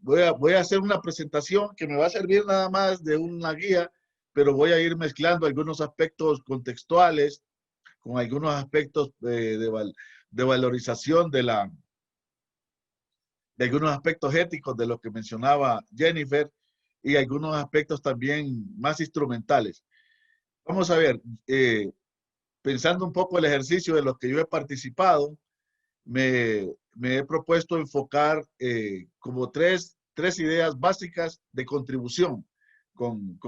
Voy a hacer una presentación que me va a servir nada más de una guía, pero voy a ir mezclando algunos aspectos contextuales con algunos aspectos de valorización de algunos aspectos éticos de lo que mencionaba Jennifer y algunos aspectos también más instrumentales. Vamos a ver, pensando un poco el ejercicio de los que yo he participado, me he propuesto enfocar como tres ideas básicas de contribución con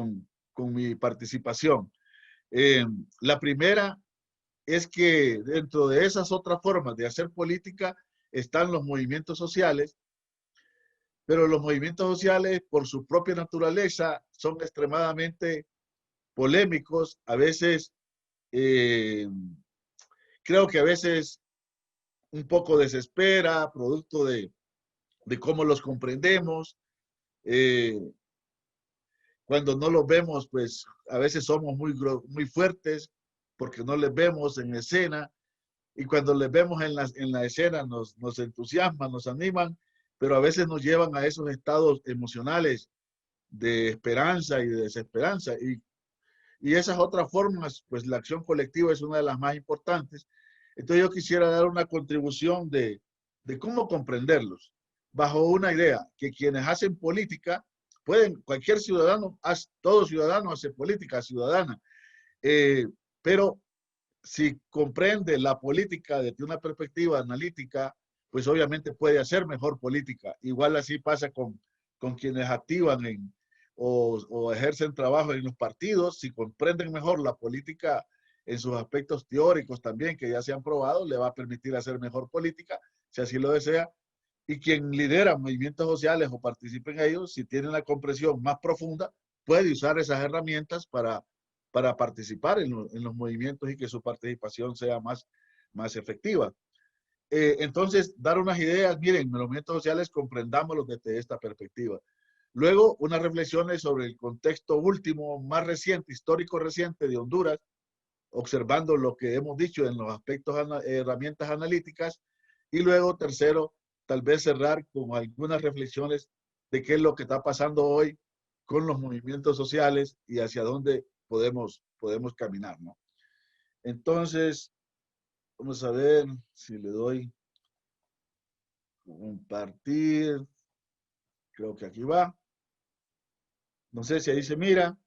mi participación. La primera es que dentro de esas otras formas de hacer política están los movimientos sociales, pero los movimientos sociales por su propia naturaleza son extremadamente polémicos, a veces, creo que a veces un poco desespera, producto de cómo los comprendemos. Eh, Cuando no los vemos, pues a veces somos muy fuertes porque no les vemos en escena, y cuando les vemos en la escena nos entusiasman, nos animan, pero a veces nos llevan a esos estados emocionales de esperanza y de desesperanza. Y esas otras formas, pues la acción colectiva es una de las más importantes. Entonces yo quisiera dar una contribución de cómo comprenderlos, bajo una idea, que quienes hacen política pueden, cualquier ciudadano, todo ciudadano hace política ciudadana, eh, pero si comprende la política desde una perspectiva analítica, pues obviamente puede hacer mejor política. Igual así pasa con quienes activan o ejercen trabajo en los partidos. Si comprenden mejor la política en sus aspectos teóricos también, que ya se han probado, le va a permitir hacer mejor política, si así lo desea. Y quien lidera movimientos sociales o participe en ellos, si tiene la comprensión más profunda, puede usar esas herramientas para participar en los movimientos y que su participación sea más efectiva. Entonces, dar unas ideas, miren, los movimientos sociales comprendámoslos desde esta perspectiva. Luego, unas reflexiones sobre el contexto último, más reciente, histórico reciente de Honduras, observando lo que hemos dicho en los aspectos, herramientas analíticas. Y luego, tercero, tal vez cerrar con algunas reflexiones de qué es lo que está pasando hoy con los movimientos sociales y hacia dónde podemos caminar, ¿no? Entonces, vamos a ver si le doy compartir. Creo que aquí va. No sé si ahí se mira.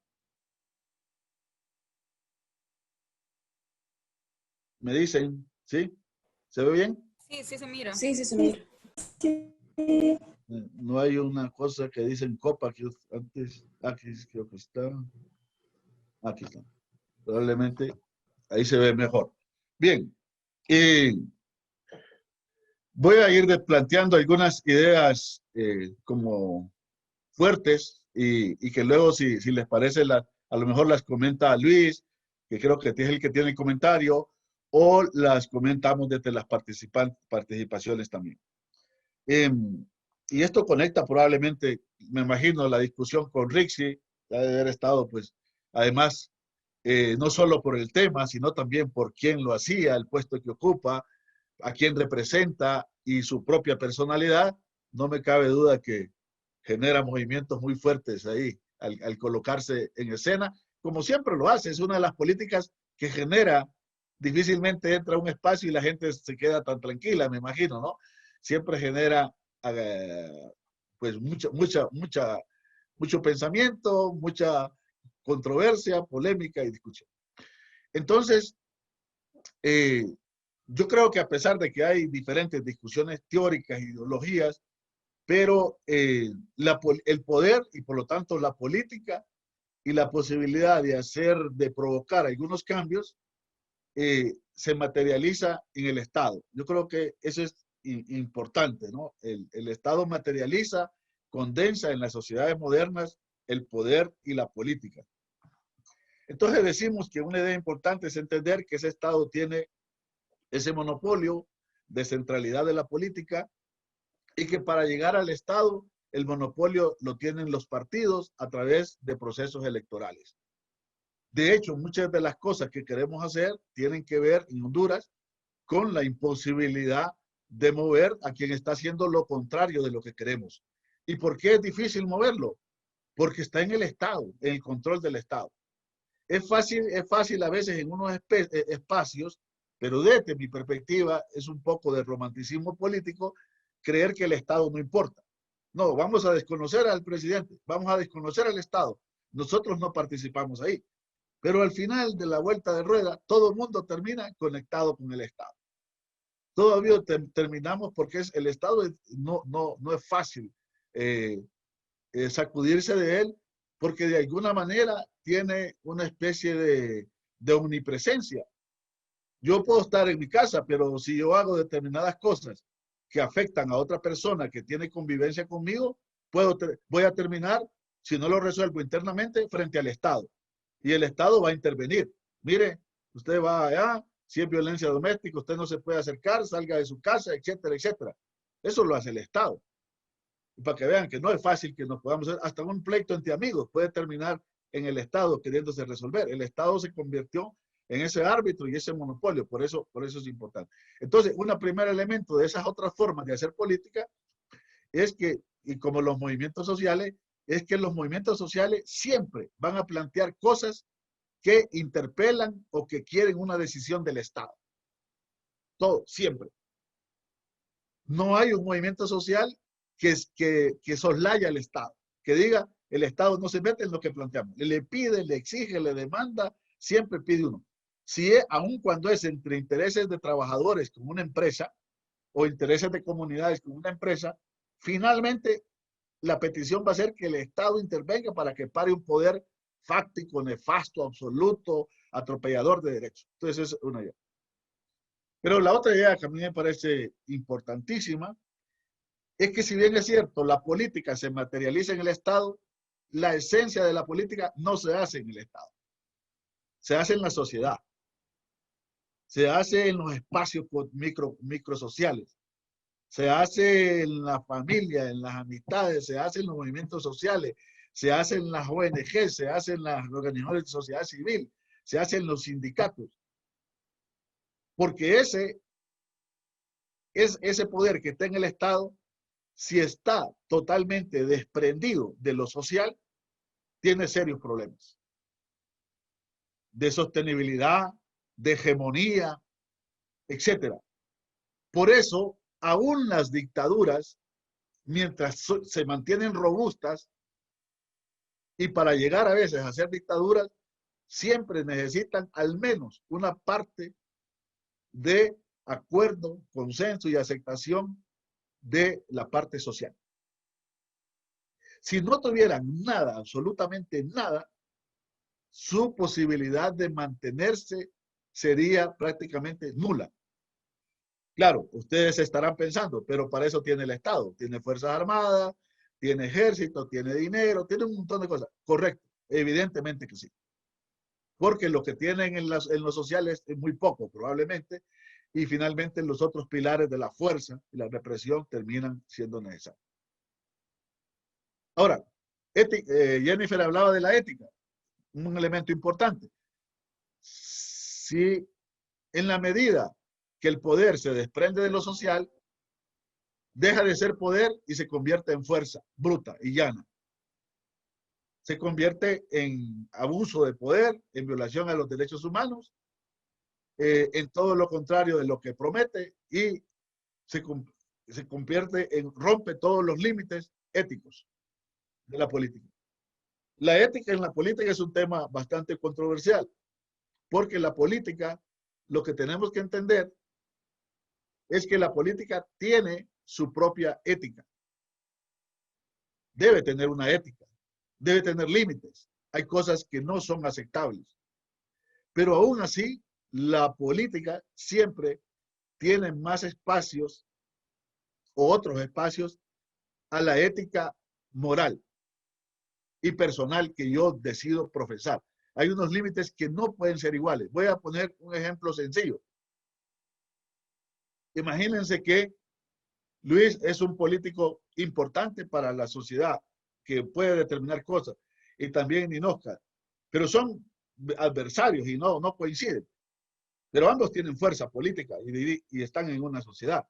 Me dicen, ¿sí? ¿Se ve bien? Sí, sí se mira. Sí, sí, se mira. No hay una cosa que dicen copa que antes, aquí creo que está. Aquí está. Probablemente ahí se ve mejor. Bien. Voy a ir planteando algunas ideas como fuertes y que luego, si les parece, a lo mejor las comenta Luis, que creo que es el que tiene el comentario, o las comentamos desde las participaciones también. Y esto conecta probablemente, me imagino, la discusión con Rixi, ya de haber estado, pues, además, no solo por el tema, sino también por quién lo hacía, el puesto que ocupa, a quién representa y su propia personalidad. No me cabe duda que genera movimientos muy fuertes ahí al colocarse en escena, como siempre lo hace. Es una de las políticas que genera, difícilmente entra a un espacio y la gente se queda tan tranquila, me imagino, ¿no? Siempre genera pues mucho pensamiento, mucha controversia, polémica y discusión. Entonces, yo creo que a pesar de que hay diferentes discusiones teóricas, ideologías, pero el poder y por lo tanto la política y la posibilidad de provocar algunos cambios se materializa en el Estado. Yo creo que eso es importante, ¿no? El Estado materializa, condensa en las sociedades modernas el poder y la política. Entonces decimos que una idea importante es entender que ese Estado tiene ese monopolio de centralidad de la política y que para llegar al Estado el monopolio lo tienen los partidos a través de procesos electorales. De hecho, muchas de las cosas que queremos hacer tienen que ver en Honduras con la imposibilidad de mover a quien está haciendo lo contrario de lo que queremos. ¿Y por qué es difícil moverlo? Porque está en el Estado, en el control del Estado. Es fácil a veces en unos espacios, pero desde mi perspectiva es un poco de romanticismo político creer que el Estado no importa. No, vamos a desconocer al presidente, vamos a desconocer al Estado. Nosotros no participamos ahí. Pero al final de la vuelta de rueda, todo el mundo termina conectado con el Estado. Todavía terminamos porque el Estado no es fácil eh, sacudirse de él, porque de alguna manera tiene una especie de omnipresencia. Yo puedo estar en mi casa, pero si yo hago determinadas cosas que afectan a otra persona que tiene convivencia conmigo, voy a terminar, si no lo resuelvo internamente, frente al Estado. Y el Estado va a intervenir. Mire, usted va allá, si es violencia doméstica, usted no se puede acercar, salga de su casa, etcétera, etcétera. Eso lo hace el Estado. Y para que vean que no es fácil que nos podamos hacer, hasta un pleito entre amigos puede terminar en el Estado queriéndose resolver. El Estado se convirtió en ese árbitro y ese monopolio, por eso es importante. Entonces, un primer elemento de esas otras formas de hacer política es que, y como los movimientos sociales, es que los movimientos sociales siempre van a plantear cosas que interpelan o que quieren una decisión del Estado. Todo, siempre. No hay un movimiento social que soslaya al Estado, que diga, el Estado no se mete en lo que planteamos. Le pide, le exige, le demanda, siempre pide uno. Si es, aun cuando es entre intereses de trabajadores con una empresa o intereses de comunidades con una empresa, finalmente la petición va a ser que el Estado intervenga para que pare un poder fáctico, nefasto, absoluto, atropellador de derechos. Entonces, es una idea. Pero la otra idea que a mí me parece importantísima es que si bien es cierto, la política se materializa en el Estado, la esencia de la política no se hace en el Estado, se hace en la sociedad, se hace en los espacios microsociales, se hace en la familia, en las amistades, se hace en los movimientos sociales, se hace en las ONG, se hace en las organizaciones de sociedad civil, se hace en los sindicatos, porque ese poder que está en el Estado, si está totalmente desprendido de lo social, tiene serios problemas de sostenibilidad, de hegemonía, etcétera. Por eso, aún las dictaduras, mientras se mantienen robustas, y para llegar a veces a ser dictaduras, siempre necesitan al menos una parte de acuerdo, consenso y aceptación de la parte social. Si no tuvieran nada, absolutamente nada, su posibilidad de mantenerse sería prácticamente nula. Claro, ustedes estarán pensando, pero para eso tiene el Estado, tiene Fuerzas Armadas, tiene ejército, tiene dinero, tiene un montón de cosas. Correcto, evidentemente que sí. Porque lo que tienen en los sociales es muy poco, probablemente, y finalmente los otros pilares de la fuerza y la represión terminan siendo necesarios. Ahora, Jennifer hablaba de la ética, un elemento importante. Si en la medida que el poder se desprende de lo social, deja de ser poder y se convierte en fuerza bruta y llana. Se convierte en abuso de poder, en violación a los derechos humanos, en todo lo contrario de lo que promete y se convierte en, rompe todos los límites éticos de la política. La ética en la política es un tema bastante controversial, porque la política, lo que tenemos que entender es que la política tiene su propia ética. Debe tener una ética, debe tener límites. Hay cosas que no son aceptables. Pero aún así, la política siempre tiene más espacios o otros espacios a la ética moral y personal que yo decido profesar. Hay unos límites que no pueden ser iguales. Voy a poner un ejemplo sencillo. Imagínense que Luis es un político importante para la sociedad que puede determinar cosas y también Ninosca, pero son adversarios y no coinciden. Pero ambos tienen fuerza política y están en una sociedad.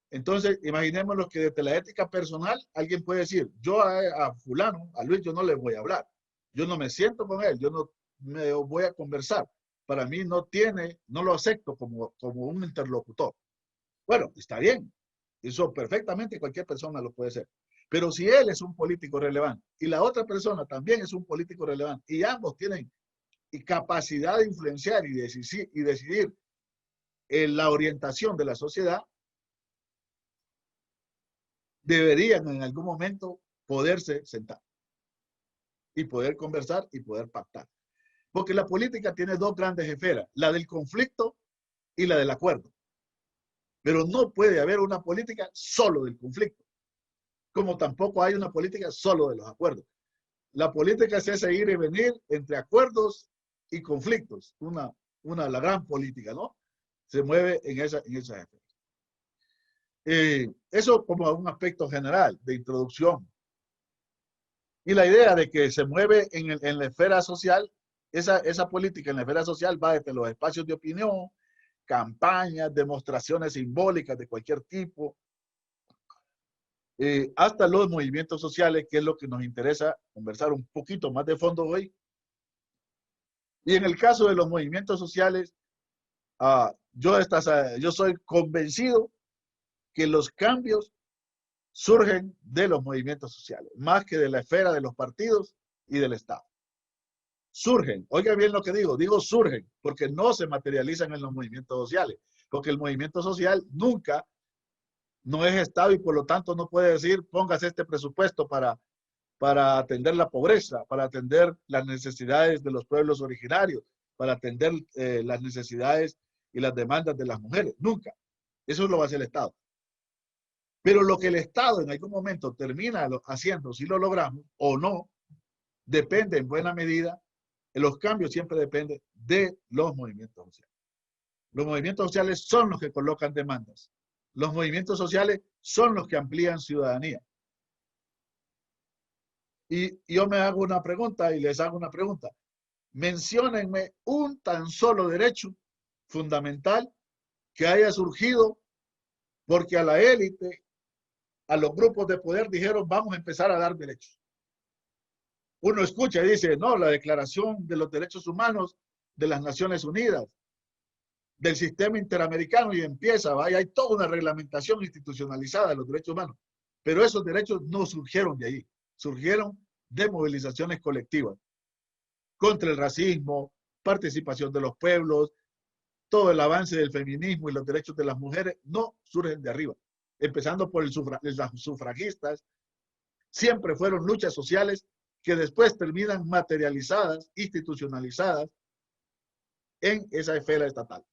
Entonces, imaginémonos que desde la ética personal, alguien puede decir, yo a fulano, a Luis, yo no le voy a hablar. Yo no me siento con él, yo no me voy a conversar. Para mí no lo acepto como un interlocutor. Bueno, está bien. Eso perfectamente cualquier persona lo puede hacer. Pero si él es un político relevante y la otra persona también es un político relevante y ambos tienen capacidad de influenciar y decidir la orientación de la sociedad, deberían en algún momento poderse sentar y poder conversar y poder pactar. Porque la política tiene dos grandes esferas, la del conflicto y la del acuerdo. Pero no puede haber una política solo del conflicto, como tampoco hay una política solo de los acuerdos. La política se hace ir y venir entre acuerdos y conflictos, la gran política, ¿no? Se mueve en esa esfera. Eso como un aspecto general de introducción. Y la idea de que se mueve en la esfera social, esa política en la esfera social va desde los espacios de opinión, campañas, demostraciones simbólicas de cualquier tipo, hasta los movimientos sociales, que es lo que nos interesa conversar un poquito más de fondo hoy. Y en el caso de los movimientos sociales, yo soy convencido que los cambios surgen de los movimientos sociales, más que de la esfera de los partidos y del Estado. Surgen, oiga bien lo que digo surgen, porque no se materializan en los movimientos sociales, porque el movimiento social nunca no es Estado y por lo tanto no puede decir póngase este presupuesto para atender la pobreza, para atender las necesidades de los pueblos originarios, para atender las necesidades y las demandas de las mujeres. Nunca. Eso lo hace el Estado. Pero lo que el Estado en algún momento termina haciendo, si lo logramos o no, depende en buena medida, los cambios siempre dependen de los movimientos sociales. Los movimientos sociales son los que colocan demandas. Los movimientos sociales son los que amplían ciudadanía. Y yo me hago una pregunta y les hago una pregunta. Menciónenme un tan solo derecho fundamental que haya surgido porque a la élite, a los grupos de poder dijeron vamos a empezar a dar derechos. Uno escucha y dice, no, la Declaración de los Derechos Humanos de las Naciones Unidas, del sistema interamericano y empieza, vaya, hay toda una reglamentación institucionalizada de los derechos humanos. Pero esos derechos no surgieron de ahí, surgieron de movilizaciones colectivas contra el racismo, participación de los pueblos, todo el avance del feminismo y los derechos de las mujeres no surgen de arriba. Empezando por las sufragistas, siempre fueron luchas sociales que después terminan materializadas, institucionalizadas en esa esfera estatal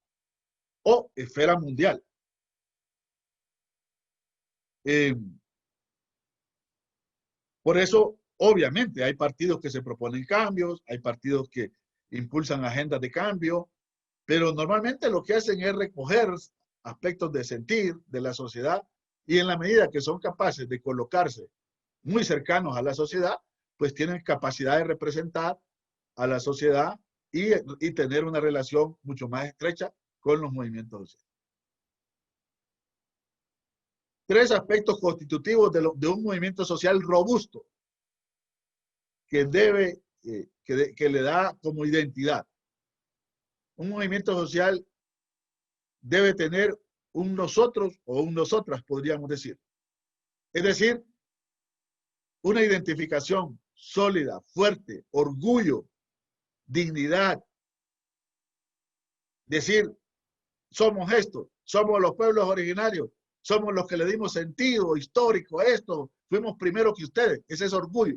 o esfera mundial. Por eso, obviamente, hay partidos que se proponen cambios, hay partidos que impulsan agendas de cambio, pero normalmente lo que hacen es recoger aspectos de sentir de la sociedad y en la medida que son capaces de colocarse muy cercanos a la sociedad, pues tienen capacidad de representar a la sociedad y tener una relación mucho más estrecha con los movimientos sociales. Tres aspectos constitutivos de un movimiento social robusto que que le da como identidad. Un movimiento social debe tener un nosotros o un nosotras, podríamos decir. Es decir, una identificación sólida, fuerte, orgullo, dignidad. Decir, somos esto, somos los pueblos originarios, somos los que le dimos sentido histórico a esto, fuimos primero que ustedes. Ese es orgullo,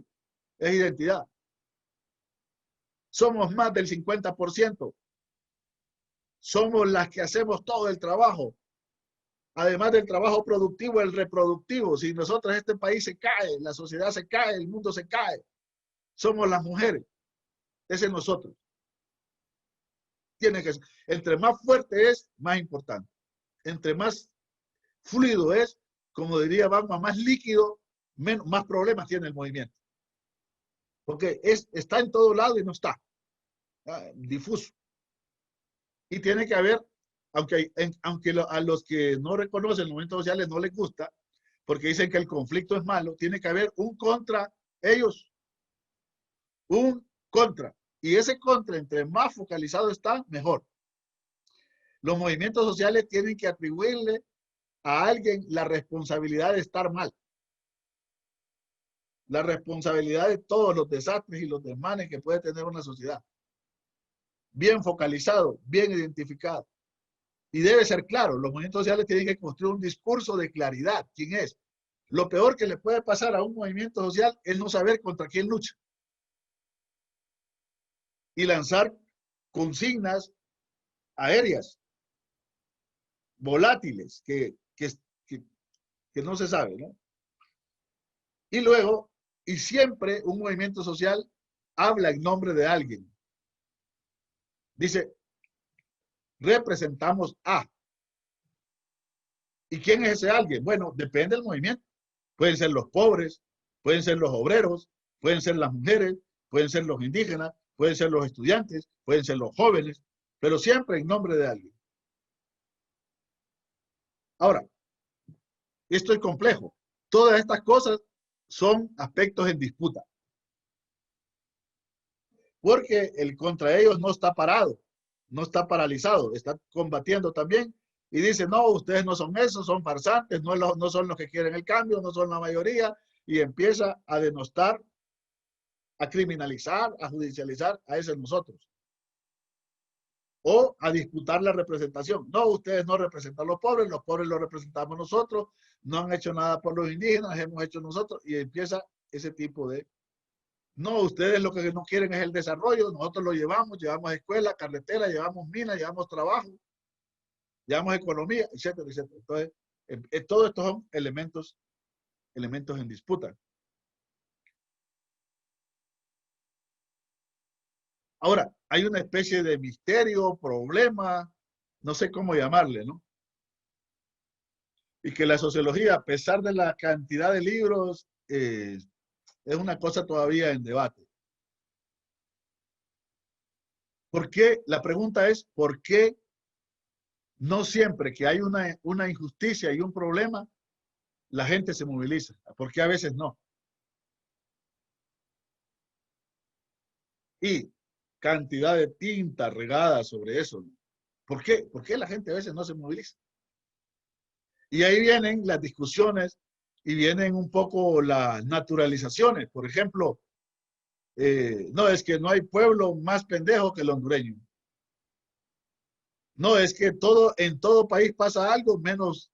es identidad. Somos más del 50%. Somos las que hacemos todo el trabajo. Además del trabajo productivo, el reproductivo. Si nosotros este país se cae, la sociedad se cae, el mundo se cae. Somos las mujeres. Ese es nosotros. Tiene que ser. Entre más fuerte es, más importante. Entre más fluido es, como diría Bauman, más líquido, más problemas tiene el movimiento. Porque está en todo lado y no está. Difuso. Y tiene que haber a los que no reconocen los movimientos sociales no les gusta, porque dicen que el conflicto es malo, tiene que haber un contra ellos, un contra. Y ese contra, entre más focalizado está, mejor. Los movimientos sociales tienen que atribuirle a alguien la responsabilidad de estar mal. La responsabilidad de todos los desastres y los desmanes que puede tener una sociedad. Bien focalizado, bien identificado. Y debe ser claro, los movimientos sociales tienen que construir un discurso de claridad. ¿Quién es? Lo peor que le puede pasar a un movimiento social es no saber contra quién lucha. Y lanzar consignas aéreas, volátiles, que no se sabe, ¿no? Y luego, y siempre un movimiento social habla en nombre de alguien. Dice, representamos a. ¿Y quién es ese alguien? Bueno, depende del movimiento. Pueden ser los pobres, pueden ser los obreros, pueden ser las mujeres, pueden ser los indígenas, pueden ser los estudiantes, pueden ser los jóvenes, pero siempre en nombre de alguien. Ahora, esto es complejo. Todas estas cosas son aspectos en disputa. Porque el contra ellos no está parado, no está paralizado, está combatiendo también y dice, no, ustedes no son esos, son farsantes, no son los que quieren el cambio, no son la mayoría, y empieza a denostar, a criminalizar, a judicializar a ese nosotros. O a disputar la representación. No, ustedes no representan a los pobres los representamos nosotros, no han hecho nada por los indígenas, hemos hecho nosotros, y empieza ese tipo de... No, ustedes lo que no quieren es el desarrollo, nosotros lo llevamos escuela, carretera, llevamos minas, llevamos trabajo, llevamos economía, etcétera, etcétera. Entonces, todos estos son elementos en disputa. Ahora, hay una especie de misterio, problema, no sé cómo llamarle, ¿no? Y que la sociología, a pesar de la cantidad de libros, es una cosa todavía en debate. ¿Por qué? La pregunta es, ¿por qué no siempre que hay una injusticia y un problema, la gente se moviliza? ¿Por qué a veces no? Y cantidad de tinta regada sobre eso. ¿Por qué? ¿Por qué la gente a veces no se moviliza? Y ahí vienen las discusiones y vienen un poco las naturalizaciones. Por ejemplo, no, es que no hay pueblo más pendejo que el hondureño. No, es que en todo país pasa algo, menos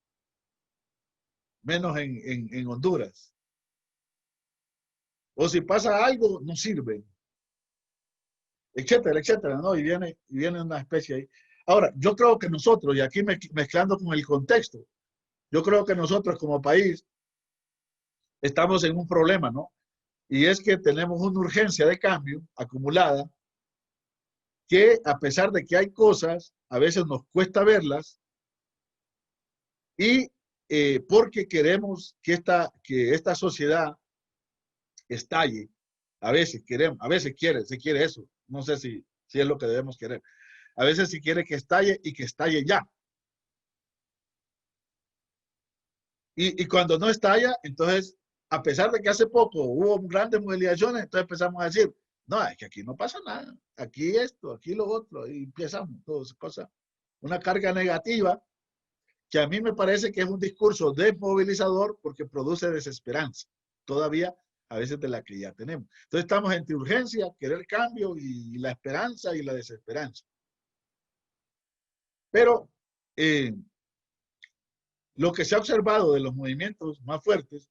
en Honduras. O si pasa algo, no sirve, etcétera, etcétera, ¿no? Y viene una especie ahí. Ahora, yo creo que nosotros, y aquí mezclando con el contexto, yo creo que nosotros como país estamos en un problema, ¿no? Y es que tenemos una urgencia de cambio acumulada que a pesar de que hay cosas, a veces nos cuesta verlas y porque queremos que esta sociedad estalle, a veces se quiere eso, no sé si es lo que debemos querer. A veces se quiere que estalle y que estalle ya. Y cuando no estalla, entonces, a pesar de que hace poco hubo grandes movilizaciones, entonces empezamos a decir, no, es que aquí no pasa nada, aquí esto, aquí lo otro, y empezamos, todas cosas, una carga negativa que a mí me parece que es un discurso desmovilizador porque produce desesperanza, todavía a veces de la que ya tenemos. Entonces estamos entre urgencia, querer cambio y la esperanza y la desesperanza. Pero lo que se ha observado de los movimientos más fuertes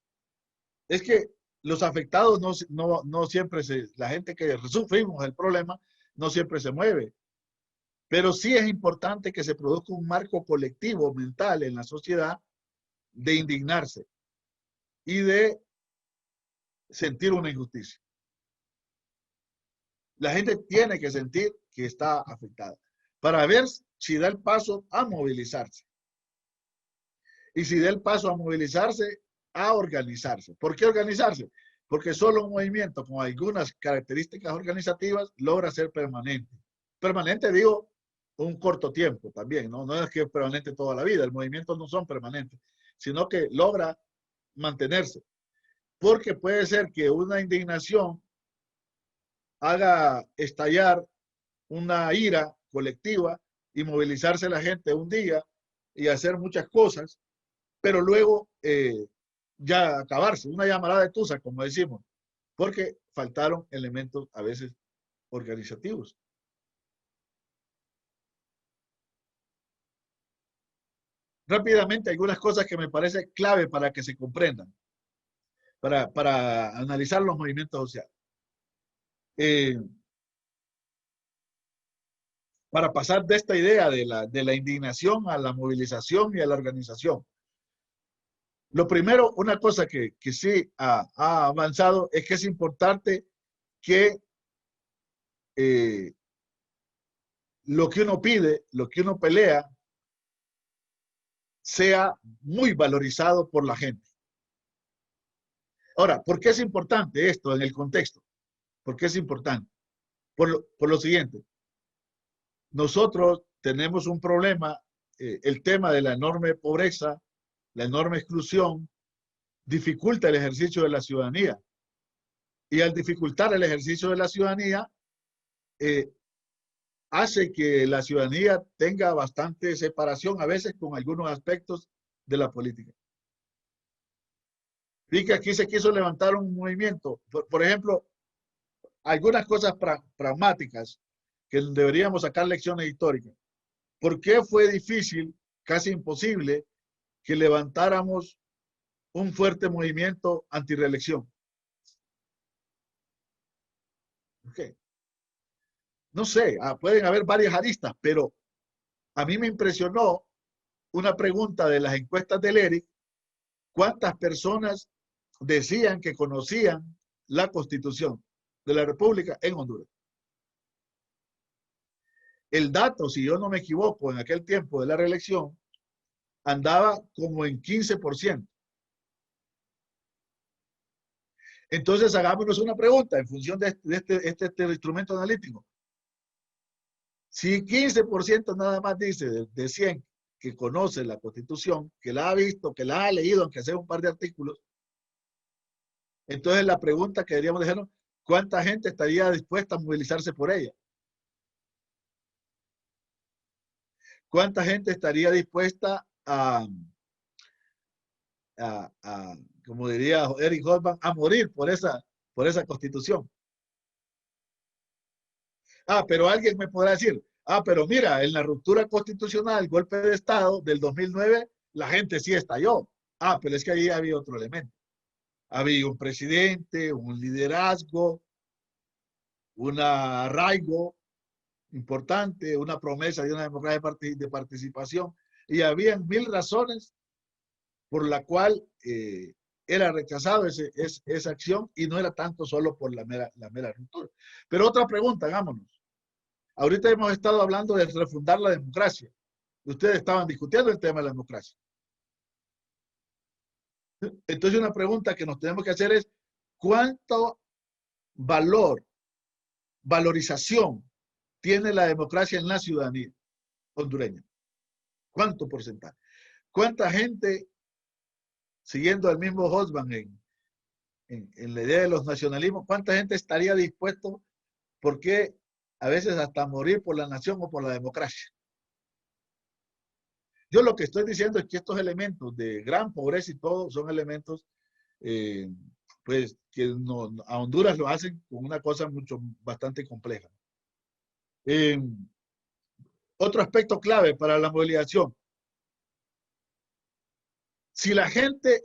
es que los afectados no siempre la gente que sufrimos el problema, no siempre se mueve. Pero sí es importante que se produzca un marco colectivo mental en la sociedad de indignarse y de sentir una injusticia. La gente tiene que sentir que está afectada para ver si da el paso a movilizarse. Y si da el paso a movilizarse, a organizarse. ¿Por qué organizarse? Porque solo un movimiento con algunas características organizativas logra ser permanente. Permanente, digo, un corto tiempo también, ¿no? No es que es permanente toda la vida, el movimiento no son permanentes, sino que logra mantenerse. Porque puede ser que una indignación haga estallar una ira colectiva y movilizarse la gente un día y hacer muchas cosas, pero luego ya acabarse, una llamarada de tusa, como decimos, porque faltaron elementos a veces organizativos. Rápidamente, algunas cosas que me parece clave para que se comprendan, para analizar los movimientos sociales. Eh, para pasar de esta idea de la indignación a la movilización y a la organización. Lo primero, una cosa que sí ha avanzado es que es importante que eh, lo que uno pide, lo que uno pelea, sea muy valorizado por la gente. Ahora, ¿por qué es importante esto en el contexto? ¿Por qué es importante? Por lo siguiente, nosotros tenemos un problema, el tema de la enorme pobreza, la enorme exclusión, dificulta el ejercicio de la ciudadanía. Y al dificultar el ejercicio de la ciudadanía, eh, hace que la ciudadanía tenga bastante separación a veces con algunos aspectos de la política. Y que aquí se quiso levantar un movimiento, por ejemplo, algunas cosas pragmáticas que deberíamos sacar lecciones históricas. ¿Por qué fue difícil, casi imposible, que levantáramos un fuerte movimiento antireelección? Okay. No sé, pueden haber varias aristas, pero a mí me impresionó una pregunta de las encuestas del ERIC, ¿cuántas personas decían que conocían la Constitución de la República en Honduras? El dato, si yo no me equivoco, en aquel tiempo de la reelección, andaba como en 15%. Entonces, hagámonos una pregunta en función de este instrumento analítico. Si 15% nada más dice de 100 que conoce la Constitución, que la ha visto, que la ha leído, aunque sea un par de artículos, entonces la pregunta que deberíamos dejarnos, ¿cuánta gente estaría dispuesta a movilizarse por ella? ¿Cuánta gente estaría dispuesta a como diría Eric Hobsbawm, a morir por esa Constitución? Pero alguien me podrá decir, pero mira, en la ruptura constitucional, golpe de Estado del 2009, la gente sí estalló. Pero es que ahí había otro elemento. Había un presidente, un liderazgo, un arraigo importante, una promesa de una democracia de participación, y habían mil razones por la cual era rechazado esa acción y no era tanto solo por la mera ruptura. Pero otra pregunta, hagámonos. Ahorita hemos estado hablando de refundar la democracia. Ustedes estaban discutiendo el tema de la democracia. Entonces una pregunta que nos tenemos que hacer es, ¿cuánto valorización tiene la democracia en la ciudadanía hondureña? ¿Cuánto porcentaje? ¿Cuánta gente, siguiendo al mismo Hobsbawm en la idea de los nacionalismos, cuánta gente estaría dispuesto, por qué a veces hasta morir por la nación o por la democracia? Yo lo que estoy diciendo es que estos elementos de gran pobreza y todo son elementos eh, pues que a Honduras lo hacen con una cosa bastante compleja. Eh, Otro aspecto clave para la movilización. Si la gente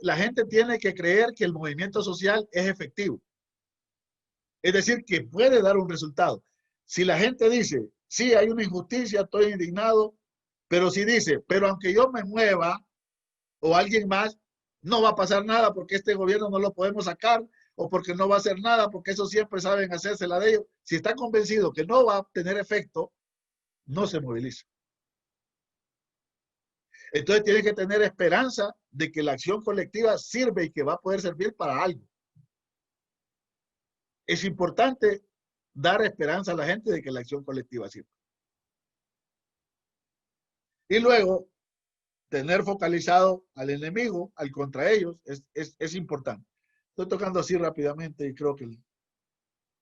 tiene que creer que el movimiento social es efectivo. Es decir, que puede dar un resultado. Si la gente dice, sí, hay una injusticia, estoy indignado, pero si dice, pero aunque yo me mueva o alguien más, no va a pasar nada porque este gobierno no lo podemos sacar o porque no va a hacer nada porque eso siempre saben hacerse la de ellos. Si está convencido que no va a tener efecto, no se moviliza. Entonces tiene que tener esperanza de que la acción colectiva sirve y que va a poder servir para algo. Es importante dar esperanza a la gente de que la acción colectiva sirve. Y luego, tener focalizado al enemigo, al contra ellos, es importante. Estoy tocando así rápidamente y creo que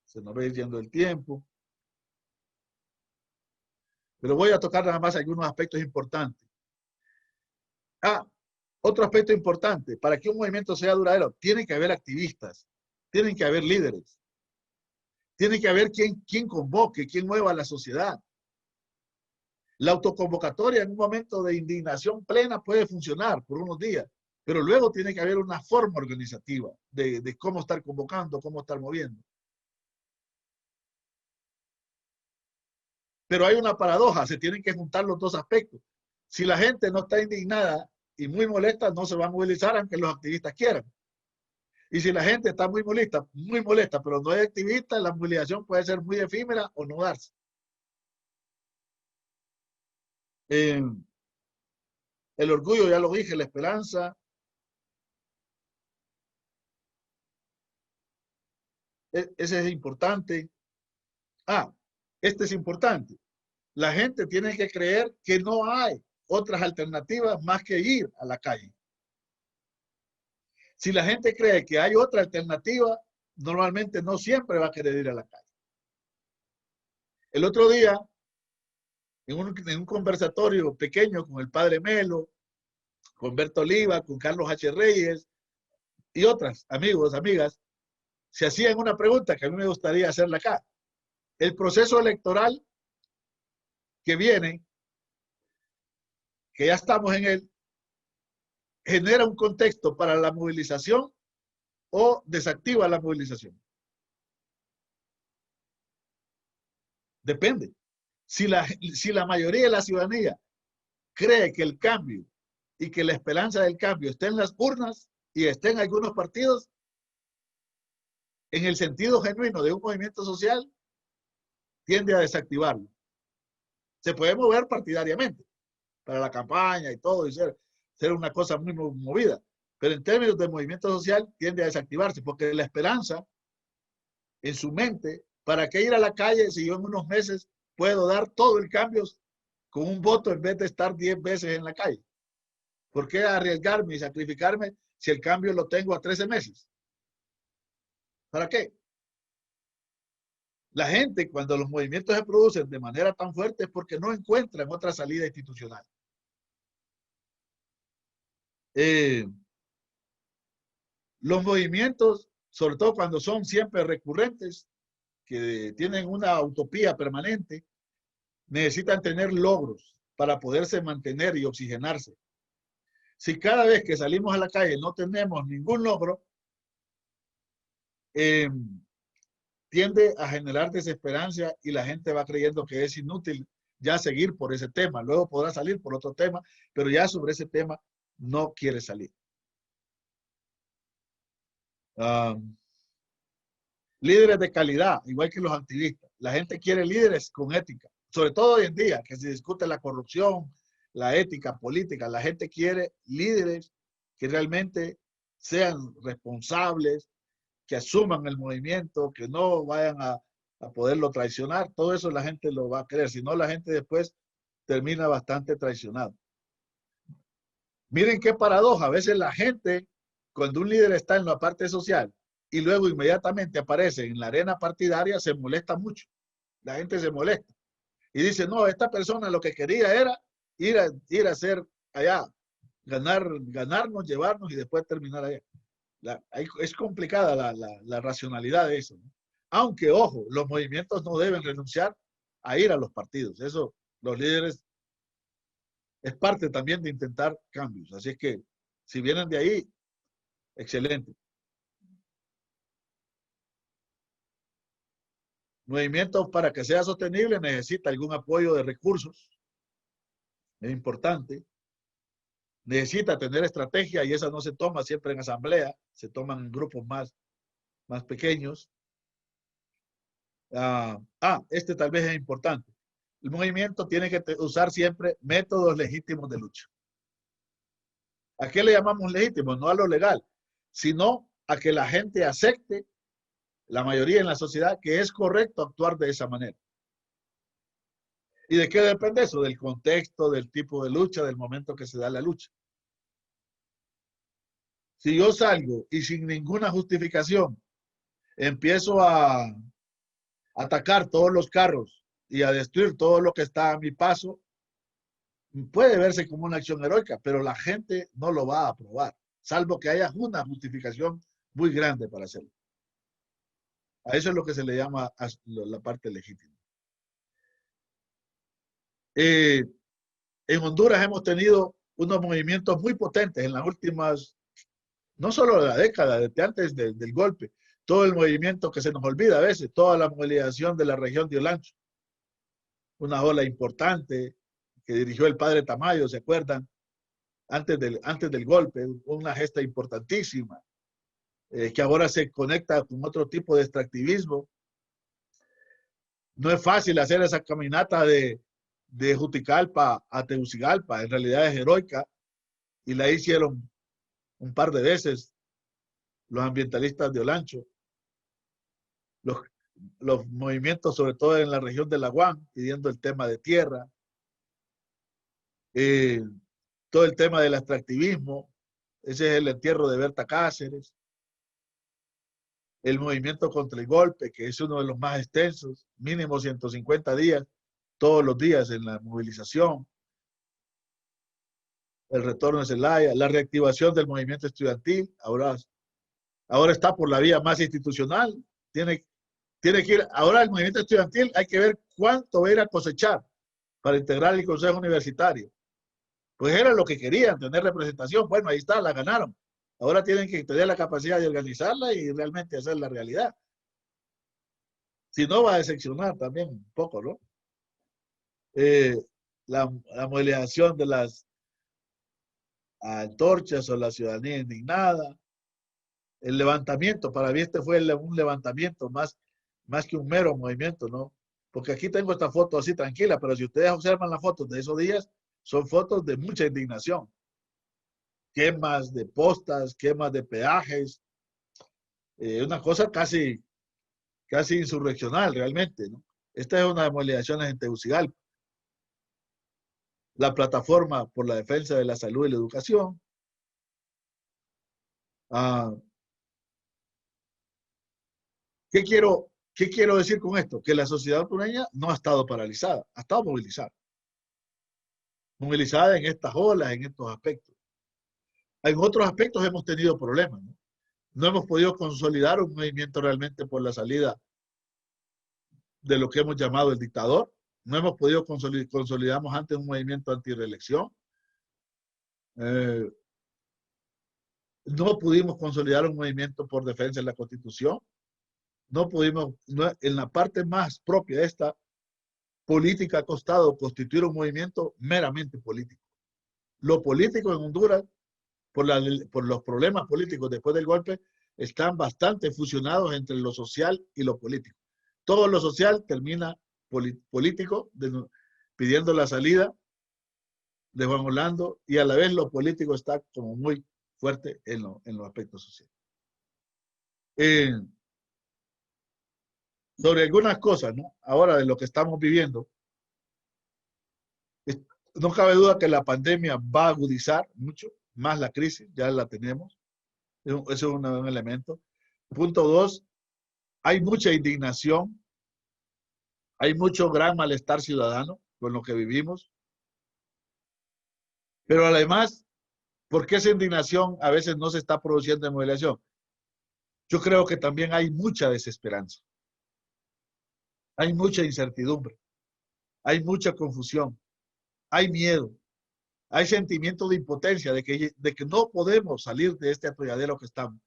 se nos va yendo el tiempo. Pero voy a tocar nada más algunos aspectos importantes. Otro aspecto importante, para que un movimiento sea duradero, tiene que haber activistas, tienen que haber líderes, tiene que haber quien convoque, quien mueva a la sociedad. La autoconvocatoria en un momento de indignación plena puede funcionar por unos días, pero luego tiene que haber una forma organizativa de cómo estar convocando, cómo estar moviendo. Pero hay una paradoja, se tienen que juntar los dos aspectos. Si la gente no está indignada y muy molesta, no se va a movilizar aunque los activistas quieran. Y si la gente está muy molesta, pero no hay activistas, la movilización puede ser muy efímera o no darse. Eh, el orgullo, ya lo dije, la esperanza. Ese es importante. Este es importante. La gente tiene que creer que no hay otras alternativas más que ir a la calle. Si la gente cree que hay otra alternativa, normalmente no siempre va a querer ir a la calle. El otro día, en un conversatorio pequeño con el padre Melo, con Berto Oliva, con Carlos H. Reyes y otras amigos, amigas, se hacían una pregunta que a mí me gustaría hacerla acá. El proceso electoral que viene, que ya estamos en él, genera un contexto para la movilización o desactiva la movilización. Depende. Si la mayoría de la ciudadanía cree que el cambio y que la esperanza del cambio está en las urnas y está en algunos partidos, en el sentido genuino de un movimiento social, tiende a desactivarlo. Se puede mover partidariamente para la campaña y todo, y ser una cosa muy movida. Pero en términos de movimiento social, tiende a desactivarse, porque la esperanza en su mente, ¿para qué ir a la calle si yo en unos meses puedo dar todo el cambio con un voto en vez de estar 10 veces en la calle? ¿Por qué arriesgarme y sacrificarme si el cambio lo tengo a 13 meses? ¿Para qué? La gente, cuando los movimientos se producen de manera tan fuerte, es porque no encuentran otra salida institucional. Los movimientos, sobre todo cuando son siempre recurrentes, que tienen una utopía permanente, necesitan tener logros para poderse mantener y oxigenarse. Si cada vez que salimos a la calle no tenemos ningún logro, tiende a generar desesperanza y la gente va creyendo que es inútil ya seguir por ese tema. Luego podrá salir por otro tema, pero ya sobre ese tema no quiere salir. Líderes de calidad, igual que los activistas. La gente quiere líderes con ética, sobre todo hoy en día, que se discute la corrupción, la ética política. La gente quiere líderes que realmente sean responsables, que asuman el movimiento, que no vayan a poderlo traicionar. Todo eso la gente lo va a querer, si no la gente después termina bastante traicionada. Miren qué paradoja, a veces la gente, cuando un líder está en la parte social y luego inmediatamente aparece en la arena partidaria, se molesta mucho. La gente se molesta y dice, no, esta persona lo que quería era ir a hacer allá, ganarnos, llevarnos y después terminar allá. Es complicada la racionalidad de eso, ¿no? Aunque, ojo, los movimientos no deben renunciar a ir a los partidos. Eso, los líderes, es parte también de intentar cambios. Así es que, si vienen de ahí, excelente. Movimiento para que sea sostenible necesita algún apoyo de recursos. Es importante. Necesita tener estrategia y esa no se toma siempre en asamblea, se toman en grupos más pequeños. Este tal vez es importante. El movimiento tiene que usar siempre métodos legítimos de lucha. ¿A qué le llamamos legítimos? No a lo legal, sino a que la gente acepte, la mayoría en la sociedad, que es correcto actuar de esa manera. ¿Y de qué depende eso? Del contexto, del tipo de lucha, del momento que se da la lucha. Si yo salgo y sin ninguna justificación empiezo a atacar todos los carros y a destruir todo lo que está a mi paso, puede verse como una acción heroica, pero la gente no lo va a aprobar, salvo que haya una justificación muy grande para hacerlo. A eso es lo que se le llama la parte legítima. Eh, en Honduras hemos tenido unos movimientos muy potentes en las últimas, no solo de la década, desde antes del golpe, todo el movimiento que se nos olvida a veces, toda la movilización de la región de Olancho, una ola importante que dirigió el padre Tamayo, ¿se acuerdan? Antes del golpe, una gesta importantísima, que ahora se conecta con otro tipo de extractivismo. No es fácil hacer esa caminata de Juticalpa a Tegucigalpa, en realidad es heroica, y la hicieron un par de veces los ambientalistas de Olancho, los, los movimientos, sobre todo en la región de La Guan, pidiendo el tema de tierra, eh, todo el tema del extractivismo, ese es el entierro de Berta Cáceres, el movimiento contra el golpe, que es uno de los más extensos, mínimo 150 días, todos los días en la movilización, el retorno de Zelaya, la reactivación del movimiento estudiantil, ahora está por la vía más institucional, tiene que ir, ahora el movimiento estudiantil hay que ver cuánto va a ir a cosechar para integrar el Consejo Universitario. Pues era lo que querían, tener representación, bueno, ahí está, la ganaron. Ahora tienen que tener la capacidad de organizarla y realmente hacer la realidad. Si no, va a decepcionar también un poco, ¿no? Eh, la movilización de las antorchas o la ciudadanía indignada, el levantamiento, para mí este fue un levantamiento más que un mero movimiento, ¿no? Porque aquí tengo esta foto así tranquila, pero si ustedes observan las fotos de esos días, son fotos de mucha indignación. Quemas de postas, quemas de peajes, una cosa casi insurreccional realmente, ¿no? Esta es una de las movilizaciones en Tegucigalpa. La plataforma por la defensa de la salud y la educación. Ah, ¿qué quiero decir con esto? Que la sociedad hondureña no ha estado paralizada, ha estado movilizada. Movilizada en estas olas, en estos aspectos. En otros aspectos hemos tenido problemas, ¿no? No hemos podido consolidar un movimiento realmente por la salida de lo que hemos llamado el dictador. No hemos podido consolidamos antes un movimiento antireelección. No pudimos consolidar un movimiento por defensa de la Constitución. No pudimos, en la parte más propia de esta política ha costado constituir un movimiento meramente político. Lo político en Honduras, por los problemas políticos después del golpe, están bastante fusionados entre lo social y lo político. Todo lo social termina político, pidiendo la salida de Juan Orlando, y a la vez lo político está como muy fuerte en los aspectos sociales. Sobre algunas cosas, ¿no? Ahora de lo que estamos viviendo, no cabe duda que la pandemia va a agudizar mucho más la crisis, ya la tenemos, eso es un elemento. Punto dos, hay mucha indignación, hay mucho gran malestar ciudadano con lo que vivimos, pero además, ¿por qué esa indignación a veces no se está produciendo en movilización? Yo creo que también hay mucha desesperanza, hay mucha incertidumbre, hay mucha confusión, hay miedo, hay sentimiento de impotencia, de que no podemos salir de este atolladero que estamos.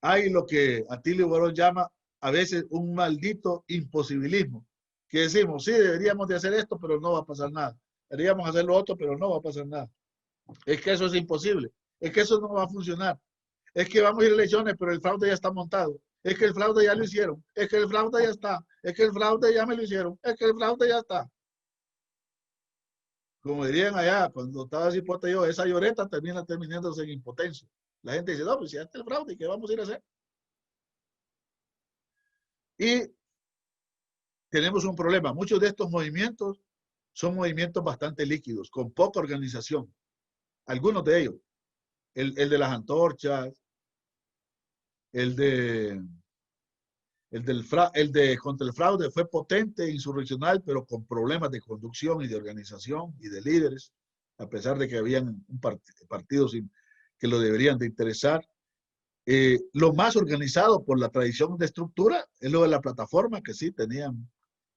Hay lo que Atilio Borón llama a veces un maldito imposibilismo, que decimos, sí, deberíamos de hacer esto, pero no va a pasar nada. Deberíamos hacer lo otro, pero no va a pasar nada. Es que eso es imposible. Es que eso no va a funcionar. Es que vamos a ir a elecciones, pero el fraude ya está montado. Es que el fraude ya lo hicieron. Es que el fraude ya está. Es que el fraude ya me lo hicieron. Es que el fraude ya está. Como dirían allá, cuando estaba así puesta yo, esa lloreta termina terminándose en impotencia. La gente dice, no, pues ya está el fraude, ¿qué vamos a ir a hacer? Y tenemos un problema. Muchos de estos movimientos son movimientos bastante líquidos, con poca organización. Algunos de ellos. El de las antorchas, el de, el de contra el fraude fue potente, insurreccional, pero con problemas de conducción y de organización y de líderes, a pesar de que habían partidos que lo deberían de interesar. Lo más organizado por la tradición de estructura es lo de la plataforma, que sí tenían,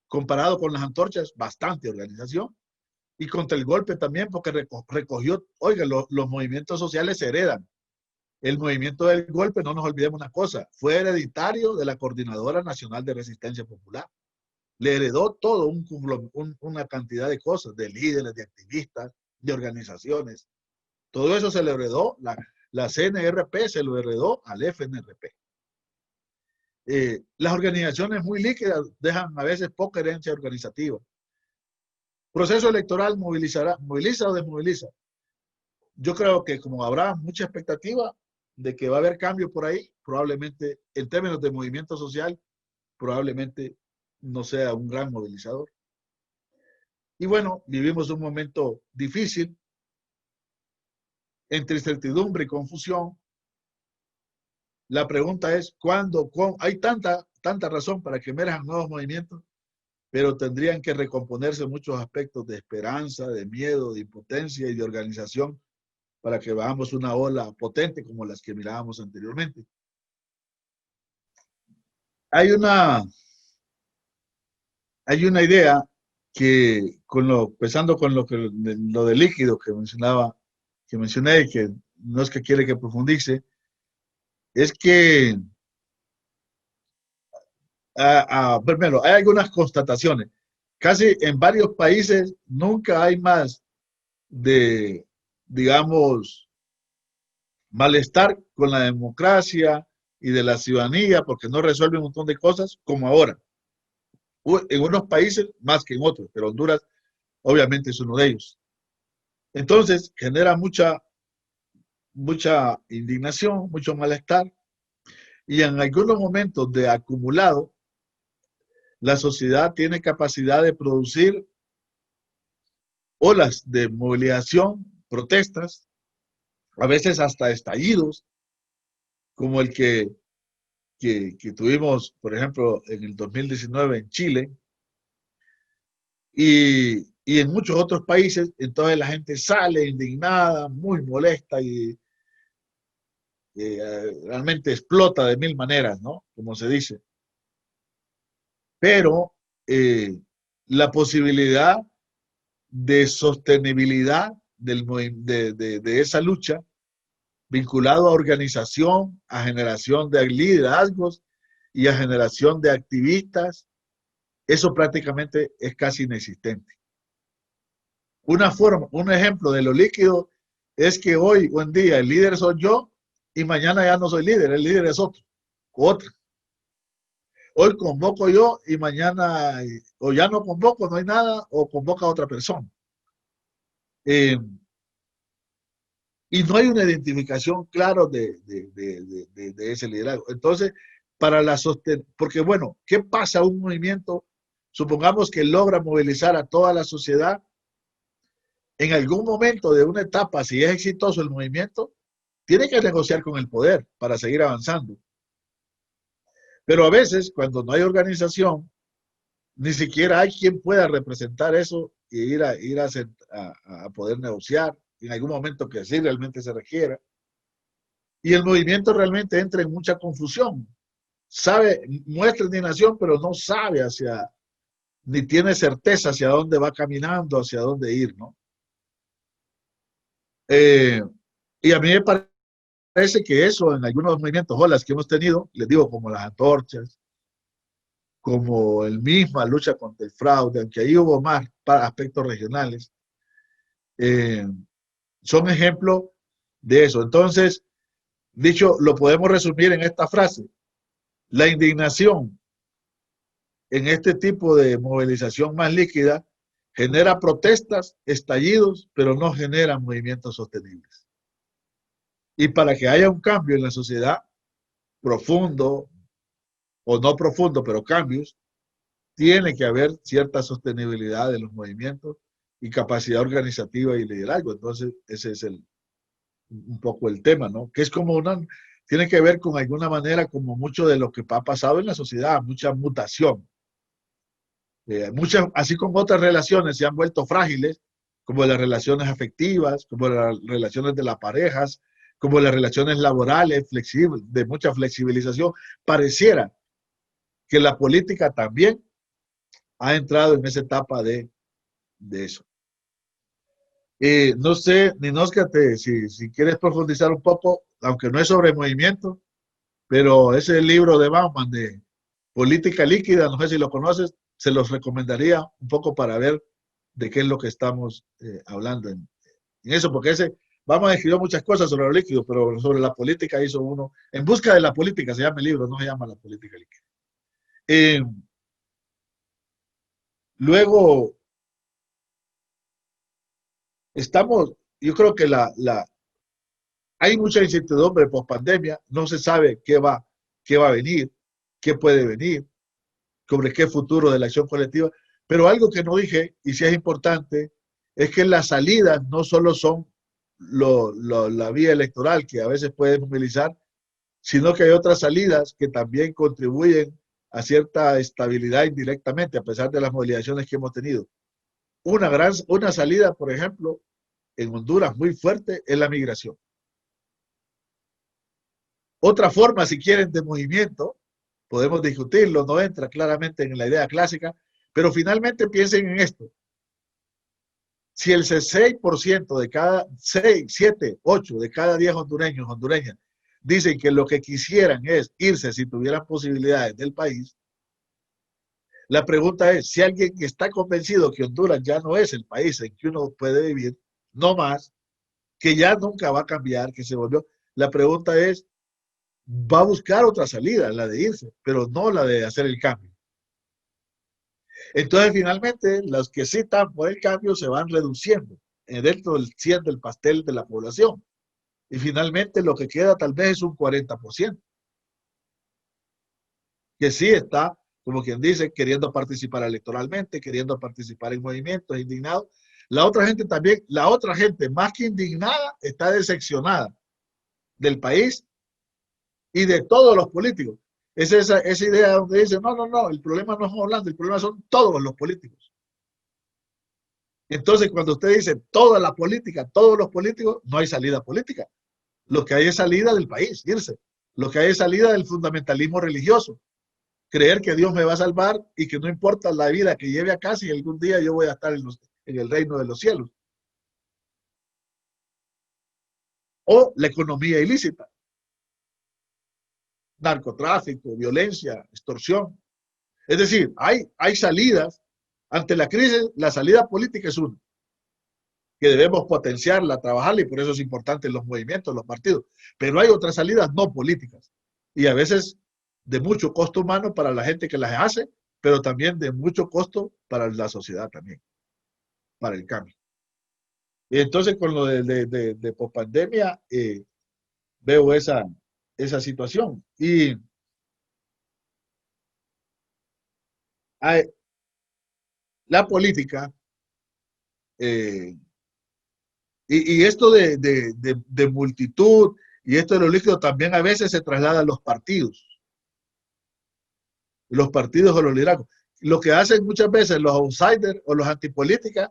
comparado con las antorchas, bastante organización. Y contra el golpe también, porque recogió, oiga, los movimientos sociales se heredan. El movimiento del golpe, no nos olvidemos una cosa, fue hereditario de la Coordinadora Nacional de Resistencia Popular. Le heredó todo una cantidad de cosas, de líderes, de activistas, de organizaciones. Todo eso se le heredó, la CNRP se lo heredó al FNRP. Las organizaciones muy líquidas dejan a veces poca herencia organizativa. Proceso electoral moviliza o desmoviliza. Yo creo que como habrá mucha expectativa de que va a haber cambio por ahí, probablemente en términos de movimiento social, probablemente no sea un gran movilizador. Y bueno, vivimos un momento difícil, entre incertidumbre y confusión. La pregunta es, ¿cuándo? Hay tanta razón para que emerjan nuevos movimientos, pero tendrían que recomponerse muchos aspectos de esperanza, de miedo, de impotencia y de organización para que veamos una ola potente como las que mirábamos anteriormente. Hay una idea que, empezando con lo de líquido que mencioné, que no es que quiere que profundice, es que primero, hay algunas constataciones. Casi en varios países nunca hay más de, digamos, malestar con la democracia y de la ciudadanía porque no resuelve un montón de cosas como ahora. En unos países más que en otros, pero Honduras obviamente es uno de ellos. Entonces genera mucha indignación, mucho malestar y en algunos momentos de acumulado la sociedad tiene capacidad de producir olas de movilización, protestas, a veces hasta estallidos, como el que tuvimos, por ejemplo, en el 2019 en Chile y en muchos otros países. Entonces la gente sale indignada, muy molesta y realmente explota de mil maneras, ¿no? Como se dice. Pero la posibilidad de sostenibilidad de esa lucha vinculado a organización, a generación de liderazgos y a generación de activistas, eso prácticamente es casi inexistente. Un ejemplo de lo líquido es que hoy en día el líder soy yo y mañana ya no soy líder, el líder es otro. Hoy convoco yo y mañana o ya no convoco, no hay nada, o convoca a otra persona. Y no hay una identificación clara de ese liderazgo. Entonces, porque bueno, ¿qué pasa a un movimiento? Supongamos que logra movilizar a toda la sociedad. En algún momento de una etapa, si es exitoso el movimiento, tiene que negociar con el poder para seguir avanzando. Pero a veces, cuando no hay organización, ni siquiera hay quien pueda representar eso y ir a poder negociar en algún momento que sí realmente se requiera. Y el movimiento realmente entra en mucha confusión. Muestra indignación, pero no sabe ni tiene certeza hacia dónde va caminando, hacia dónde ir, ¿no? Y a mí me parece que eso en algunos movimientos, olas que hemos tenido, les digo, como las antorchas, como el misma lucha contra el fraude, aunque ahí hubo más para aspectos regionales, son ejemplos de eso. Entonces, dicho, lo podemos resumir en esta frase: la indignación en este tipo de movilización más líquida genera protestas, estallidos, pero no genera movimientos sostenibles. Y para que haya un cambio en la sociedad, profundo o no profundo, pero cambios, tiene que haber cierta sostenibilidad de los movimientos y capacidad organizativa y liderazgo. Entonces, ese es un poco el tema, ¿no? Que es como tiene que ver con alguna manera como mucho de lo que ha pasado en la sociedad, mucha mutación. Así como otras relaciones se han vuelto frágiles, como las relaciones afectivas, como las relaciones de las parejas, como las relaciones laborales, de mucha flexibilización, pareciera que la política también ha entrado en esa etapa de eso. No sé, Ninosca, si quieres profundizar un poco, aunque no es sobre movimiento, pero ese libro de Bauman de Política Líquida, no sé si lo conoces, se los recomendaría un poco para ver de qué es lo que estamos hablando en eso, porque Bauman escribió muchas cosas sobre lo líquido, pero sobre la política hizo uno, En busca de la política se llama el libro, no se llama La política líquida. Eh, luego, yo creo que hay mucha incertidumbre post pandemia, no se sabe qué va a venir, qué puede venir, sobre qué futuro de la acción colectiva, pero algo que no dije, y sí es importante, es que las salidas no solo son la vía electoral que a veces puede movilizar, sino que hay otras salidas que también contribuyen a cierta estabilidad indirectamente, a pesar de las movilizaciones que hemos tenido. Una salida, por ejemplo, en Honduras muy fuerte es la migración. Otra forma, si quieren, de movimiento, podemos discutirlo, no entra claramente en la idea clásica, pero finalmente piensen en esto. Si el 6% de cada 6, 7, 8 de cada 10 hondureños, hondureñas, dicen que lo que quisieran es irse si tuvieran posibilidades del país, la pregunta es, si alguien está convencido que Honduras ya no es el país en que uno puede vivir, no más, que ya nunca va a cambiar, que se volvió, la pregunta es, va a buscar otra salida, la de irse, pero no la de hacer el cambio. Entonces, finalmente, los que sí están por el cambio se van reduciendo dentro del 100 del pastel de la población. Y finalmente lo que queda tal vez es un 40%, que sí está, como quien dice, queriendo participar electoralmente, queriendo participar en movimientos, indignado. La otra gente también, la otra gente más que indignada, está decepcionada del país y de todos los políticos. Es esa idea donde dice, no, el problema no es Holanda, el problema son todos los políticos. Entonces, cuando usted dice toda la política, todos los políticos, no hay salida política. Lo que hay es salida del país, irse. Lo que hay es salida del fundamentalismo religioso. Creer que Dios me va a salvar y que no importa la vida que lleve acá, si algún día yo voy a estar en el reino de los cielos. O la economía ilícita. Narcotráfico, violencia, extorsión. Es decir, hay salidas. Ante la crisis, la salida política es una, que debemos potenciarla, trabajarla, y por eso es importante los movimientos, los partidos. Pero hay otras salidas no políticas, y a veces de mucho costo humano para la gente que las hace, pero también de mucho costo para la sociedad también, para el cambio. Y entonces con lo de pospandemia, veo esa situación. Y hay, la política, eh, y esto de multitud, y esto de los líquidos también a veces se traslada a los partidos o los liderazgos. Lo que hacen muchas veces los outsiders o los antipolíticas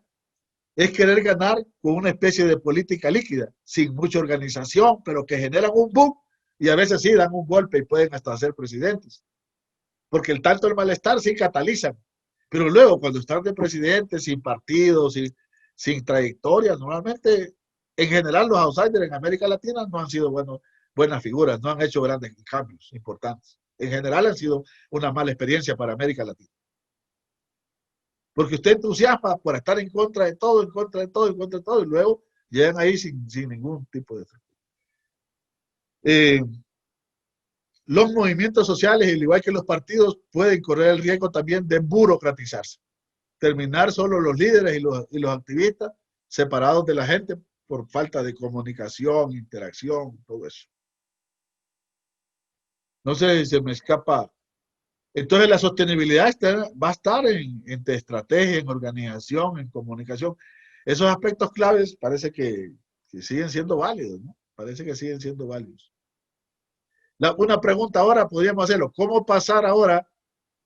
es querer ganar con una especie de política líquida, sin mucha organización, pero que generan un boom y a veces sí dan un golpe y pueden hasta ser presidentes. Porque el malestar sí catalizan. Pero luego, cuando están de presidente, sin partidos, sin trayectoria, normalmente, en general, los outsiders en América Latina no han sido buenas figuras, no han hecho grandes cambios importantes. En general han sido una mala experiencia para América Latina. Porque usted entusiasma por estar en contra de todo, en contra de todo, en contra de todo, y luego llegan ahí sin ningún tipo de... Eh, los movimientos sociales, al igual que los partidos, pueden correr el riesgo también de burocratizarse. Terminar solo los líderes y los activistas separados de la gente por falta de comunicación, interacción, todo eso. No sé si se me escapa. Entonces la sostenibilidad va a estar entre estrategia, en organización, en comunicación. esos aspectos claves parece que siguen siendo válidos, ¿no? Parece que siguen siendo válidos. Una pregunta ahora podríamos hacerlo. ¿Cómo pasar ahora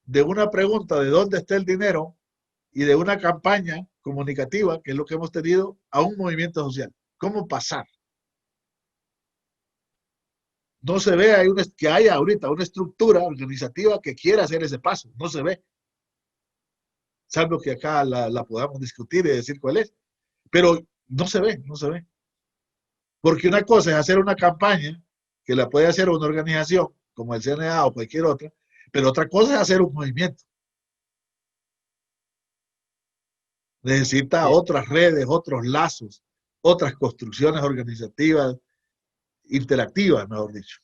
de una pregunta de dónde está el dinero y de una campaña comunicativa, que es lo que hemos tenido, a un movimiento social? ¿Cómo pasar? No se ve que haya ahorita una estructura organizativa que quiera hacer ese paso. No se ve. Salvo que acá la podamos discutir y decir cuál es. Pero no se ve, no se ve. Porque una cosa es hacer una campaña que la puede hacer una organización como el CNA o cualquier otra, pero otra cosa es hacer un movimiento. Necesita Sí, otras redes, otros lazos, otras construcciones organizativas, interactivas, mejor dicho.